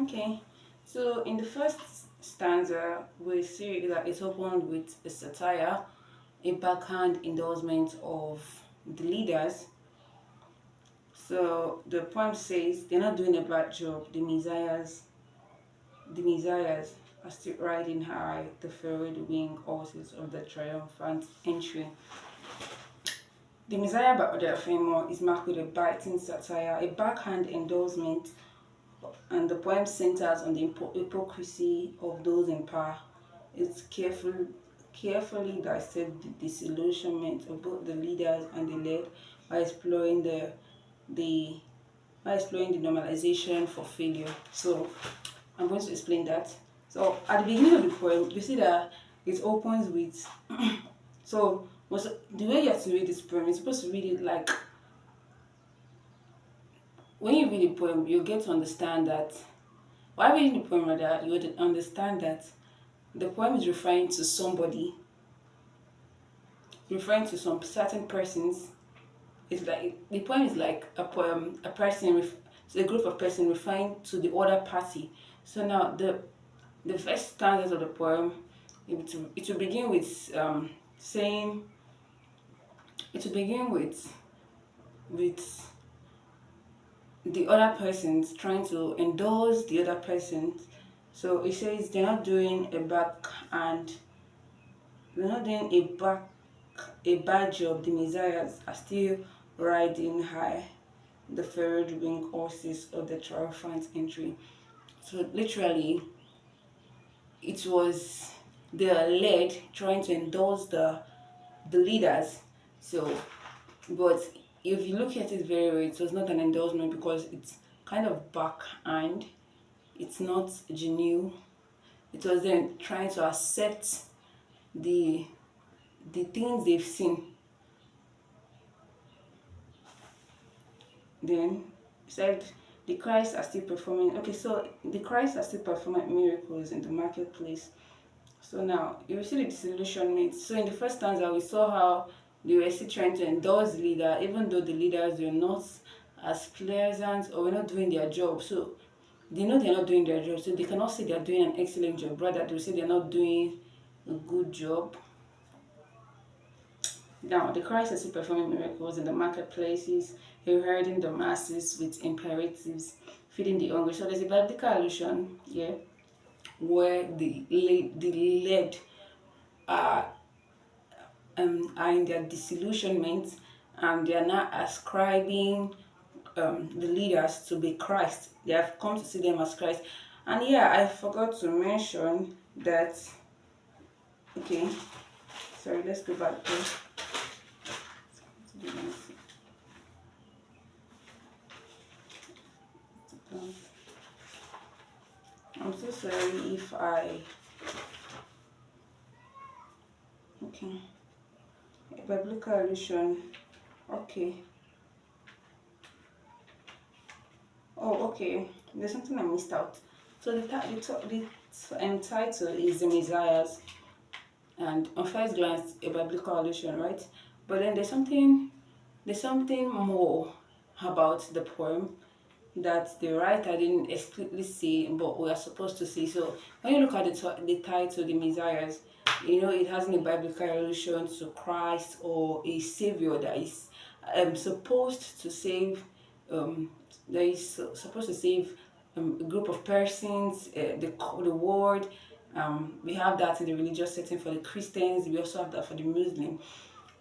Okay, so in the first stanza, we see that it's opened with a satire, a backhand endorsement of the leaders. So the poem says they're not doing a bad job. The messiahs are still riding high, the furrowed wing horses of the triumphant entry. The Messiah by Odeafemo is marked with a biting satire, a backhand endorsement, and the poem centers on the hypocrisy of those in power. It's carefully dissects the disillusionment of both the leaders and the led by exploring the by exploring the normalization for failure. So I'm going to explain that. So at the beginning of the poem, you see that it opens with so the way you have to read this poem, you're supposed to read it like when you read the poem, you get to understand that while reading the poem rather, you would understand that the poem is referring to some certain persons. It's like the poem is like a poem, a person, so a group of person referring to the other party. So now the first stanzas of the poem, it will begin with saying it will begin with the other persons trying to endorse the other persons. So it says they're not doing a bad job. The messiahs are still riding high, the furrowed wing horses of the triumphant entry. So literally, it was the led trying to endorse the leaders. So, but if you look at it very well, it was not an endorsement because it's kind of backhand. It's not genuine. It was them trying to accept the the things they've seen. Then said the Christ are still performing. Okay, so the Christ are still performing miracles in the marketplace. So now you see the disillusionment. So in the first stanza, we saw how they were still trying to endorse the leader, even though the leaders were not as pleasant or were not doing their job. So they know they're not doing their job, so they cannot say they're doing an excellent job. Rather, they'll say they're not doing a good job. Now, the Christ is still performing miracles in the marketplaces, herding the masses with imperatives, feeding the hungry. So there's a biblical allusion here where the led are are in their disillusionment and they are now ascribing the leaders to be Christ. They have come to see them as Christ. And yeah, I forgot to mention that. Okay, sorry, let's go back to the I'm so sorry if I. Okay, a biblical allusion. Okay. Oh, okay. There's something I missed out. So the title is the Messiahs, and on first glance, a biblical allusion, right? But then there's something more about the poem that the writer didn't explicitly say, but we are supposed to see. So when you look at the title, the Messiahs, it has a biblical allusion to Christ or a savior that is supposed to save, um, that is supposed to save a group of persons, the world. We have that in the religious setting for the Christians. We also have that for the Muslim.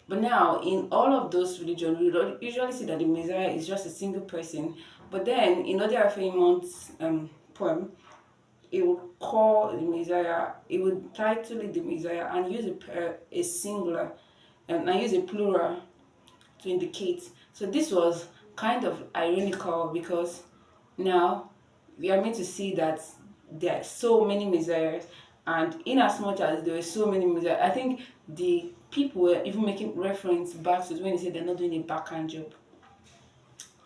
But now, in all of those religions, we usually see that the Messiah is just a single person. But then, in other Raymond's poem, it would call the Messiah, it would title it the Messiah and use a singular and use a plural to indicate. So this was kind of ironical because now we are meant to see that there are so many messiahs, and in as much as there were so many messiahs, I think the people were even making reference back to when they said they're not doing a backhand job.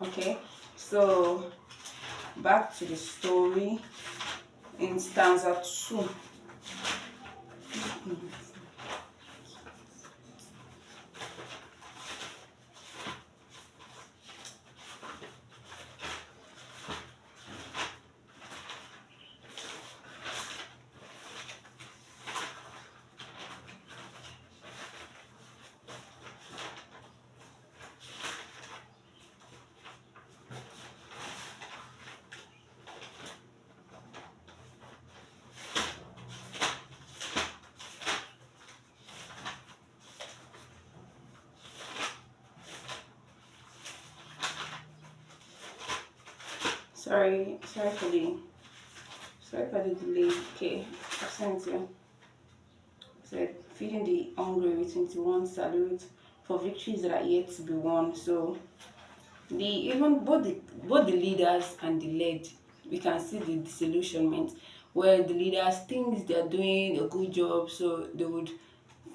Okay, so back to the story in stanza 2. Sorry for the delay. Okay, I've sent you. Said feeding the hungry with 21 salute for victories that are yet to be won. So the even both the leaders and the led, we can see the disillusionment where the leaders think they are doing a good job, so they would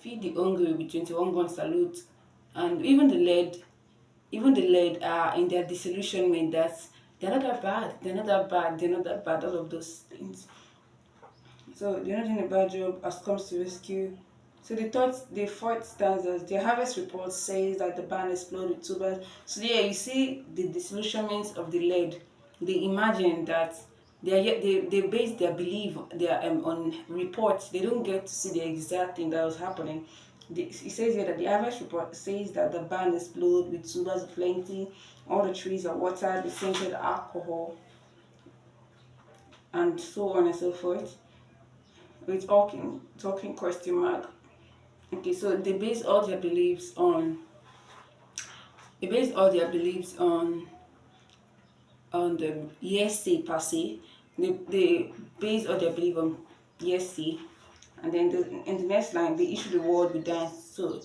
feed the hungry with 21 gun salute, and even the led are in their disillusionment that they're not that bad, they're not that bad, all of those things. So they're not doing a bad job as comes to rescue. So the fourth stanza, the harvest report says that the barn exploded with tubers. So yeah, you see the disillusionment of the lead. They imagine that they base their belief on reports. They don't get to see the exact thing that was happening. It says here that the harvest report says that the barn exploded with tubers of plenty. All the trees are watered, the scented alcohol, and so on and so forth. With talking question mark. Okay, so they base all their beliefs on the hearsay per se. They base all their belief on hearsay, and then in the next line they issue the word with dance. So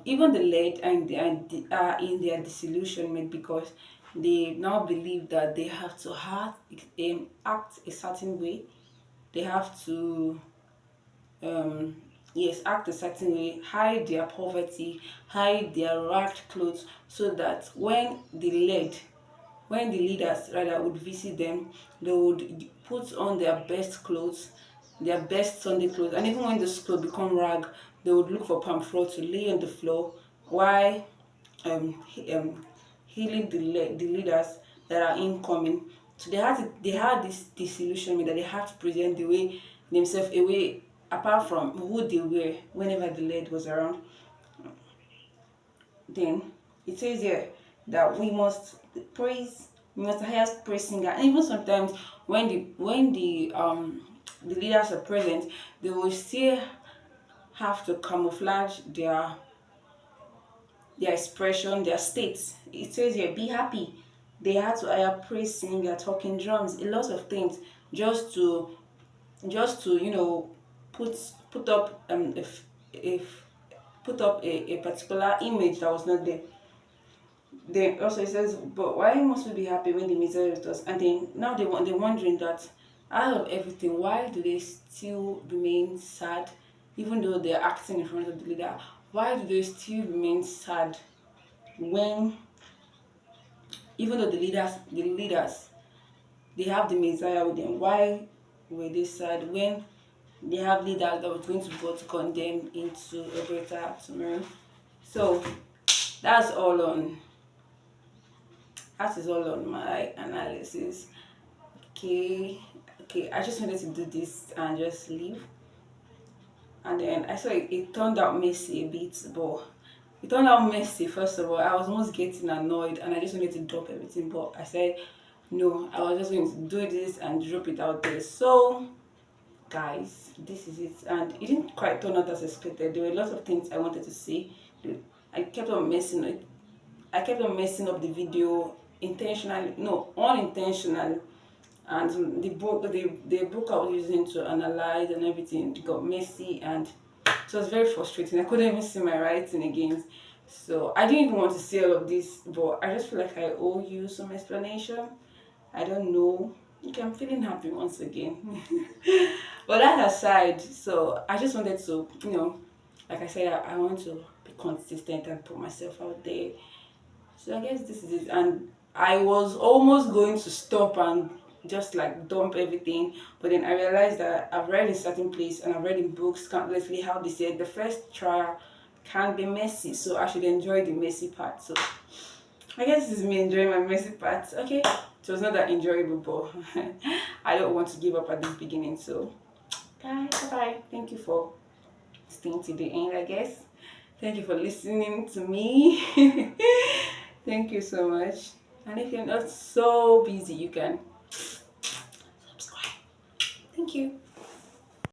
even the led are in their disillusionment because they now believe that they have to act a certain way. They have to um, yes, act a certain way, hide their poverty, hide their ragged clothes, so that when the leaders rather would visit them, they would put on their best clothes, their best Sunday clothes, and even when those clothes become rag, they would look for palm floor to lay on the floor while healing the leaders that are incoming. So they had this disillusionment that they have to present the way themselves away apart from who they were whenever the lead was around. Then it says here that we must hire praise singer. And even sometimes when the leaders are present, they will still have to camouflage their expression, their states. It says here, be happy. They had to hire praise singer, talking drums, a lot of things, just to put put up if put up a particular image that was not there. Then also it says, but why must we be happy when the misery is us? And then now they're wondering that out of everything, why do they still remain sad, even though they're acting in front of the leader? Why do they still remain sad when, even though the leaders, they have the Messiah with them? Why were they sad when they have leaders that was going to go to condemn into a better tomorrow? So that's all on that is all on my analysis. Okay, I just wanted to do this and just leave. And then I saw it turned out messy a bit, but it turned out messy. First of all, I was almost getting annoyed and I just wanted to drop everything, but I said no, I was just going to do this and drop it out there. So guys, this is it, and it didn't quite turn out as expected. There were a lot of things I wanted to say. I kept on messing it. I kept on messing up the video intentionally, no, unintentionally. And the book I was using to analyze and everything got messy, and it was very frustrating. I couldn't even see my writing again. So I didn't even want to say all of this, but I just feel like I owe you some explanation. I don't know. Okay, I'm feeling happy once again. But that aside, so I just wanted to, like I said, I want to be consistent and put myself out there. So I guess this is it. And I was almost going to stop and just like dump everything, but then I realized that I've read in certain place and I've read in books countlessly how they said the first trial can be messy, so I should enjoy the messy part. So I guess this is me enjoying my messy part. Okay, it was not that enjoyable, but I don't want to give up at this beginning. So guys, bye bye. Thank you for staying to the end, I guess. Thank you for listening to me. Thank you so much. And if you're not so busy, you can subscribe. Thank you.